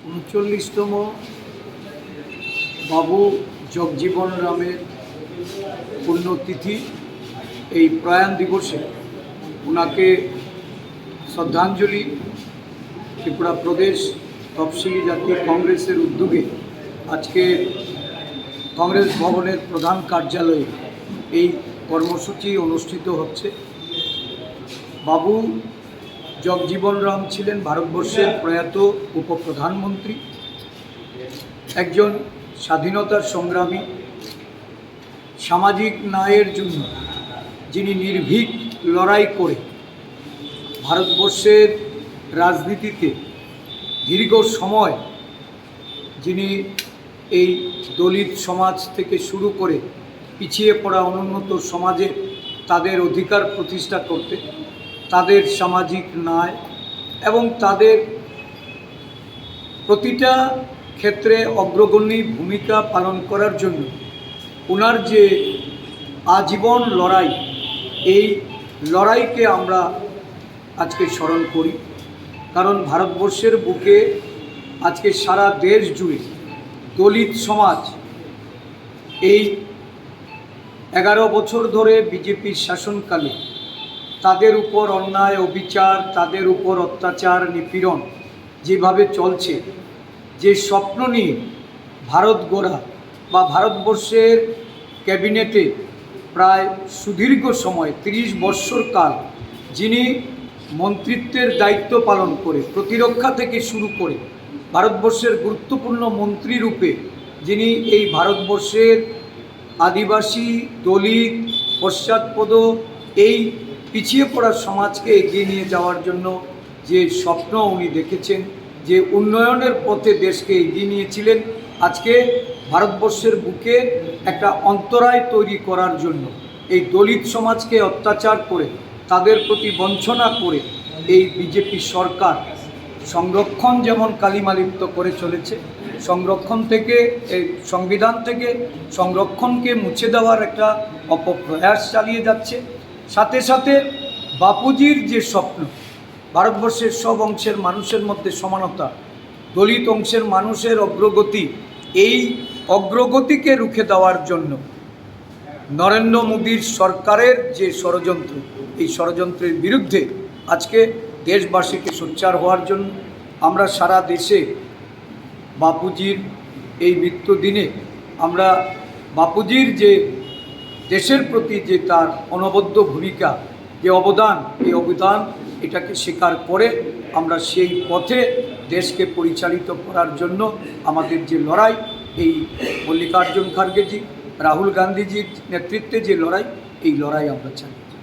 39তম বাবু জগজীবন রামের পুণ্যতিথি এই প্রয়াণ দিবসে ওনাকে শ্রদ্ধাঞ্জলি ত্রিপুরা প্রদেশ তফসিলি জাতি কংগ্রেসের উদ্যোগে আজকে কংগ্রেস ভবনের প্রধান কার্যালয়ে এই কর্মসূচি অনুষ্ঠিত হচ্ছে। বাবু জগজীবন রাম ছিলেন ভারতবর্ষের প্রয়াত উপপ্রধানমন্ত্রী, একজন স্বাধীনতার সংগ্রামী, সামাজিক ন্যায়ের জন্য যিনি নির্ভীক লড়াই করে ভারতবর্ষের রাজনীতিতে দীর্ঘ সময় যিনি এই দলিত সমাজ থেকে শুরু করে পিছিয়ে পড়া অনুন্নত সমাজে তাদের অধিকার প্রতিষ্ঠা করতে, তাদের সামাজিক ন্যায় এবং তাদের প্রতিটা ক্ষেত্রে অগ্রগণ্য ভূমিকা পালন করার জন্য ওনার যে আজীবন লড়াই, এই লড়াইকে আমরা আজকে স্মরণ করি। কারণ ভারতবর্ষের বুকে আজকে সারা দেশ জুড়ে দলিত সমাজ এই 11 বছর ধরে বিজেপির শাসনকালে তাদের উপর অন্যায় অবিচার, তাদের উপর অত্যাচার নিপীড়ন যেভাবে চলছে, যে স্বপ্ন নিয়ে ভারত গড়া বা ভারতবর্ষের ক্যাবিনেটে প্রায় সুদীর্ঘ সময় 30 বৎসর কাল যিনি মন্ত্রিত্বের দায়িত্ব পালন করে প্রতিরক্ষা থেকে শুরু করে ভারতবর্ষের গুরুত্বপূর্ণ মন্ত্রী রূপে যিনি এই ভারতবর্ষের আদিবাসী, দলিত, পশ্চাৎপদ এই পিছিয়ে পড়া সমাজকে এগিয়ে নিয়ে যাওয়ার জন্য যে স্বপ্ন উনি দেখেছেন, যে উন্নয়নের পথে দেশকে এগিয়ে নিয়েছিলেন, আজকে ভারতবর্ষের বুকে একটা অন্তরায় তৈরি করার জন্য এই দলিত সমাজকে অত্যাচার করে তাদের প্রতি বঞ্চনা করে এই বিজেপি সরকার সংরক্ষণ যেমন কালিমালিপ্ত করে চলেছে, সংরক্ষণ থেকে এই সংবিধান থেকে সংরক্ষণকে মুছে দেওয়ার একটা অপপ্রয়াস চালিয়ে যাচ্ছে। সাথে সাথে বাপুজির যে স্বপ্ন, ভারতবর্ষের সব অংশের মানুষের মধ্যে সমানতা, দলিত অংশের মানুষের অগ্রগতি, এই অগ্রগতিকে রুখে দেওয়ার জন্য নরেন্দ্র মোদীর সরকারের যে ষড়যন্ত্র, এই ষড়যন্ত্রের বিরুদ্ধে আজকে দেশবাসীকে সোচ্চার হওয়ার জন্য আমরা সারা দেশে বাপুজির এই মৃত্যুদিনে আমরা বাপুজির যে দেশের প্রতি যে তার অনবদ্য ভূমিকা, যে অবদান, এই অবদান এটাকে স্বীকার করে আমরা সেই পথে দেশকে পরিচালিত করার জন্য আমাদের যে লড়াই, এই মল্লিকার্জুন খার্গেজি, রাহুল গান্ধীজির নেতৃত্বে যে লড়াই, এই লড়াই আমরা চাই।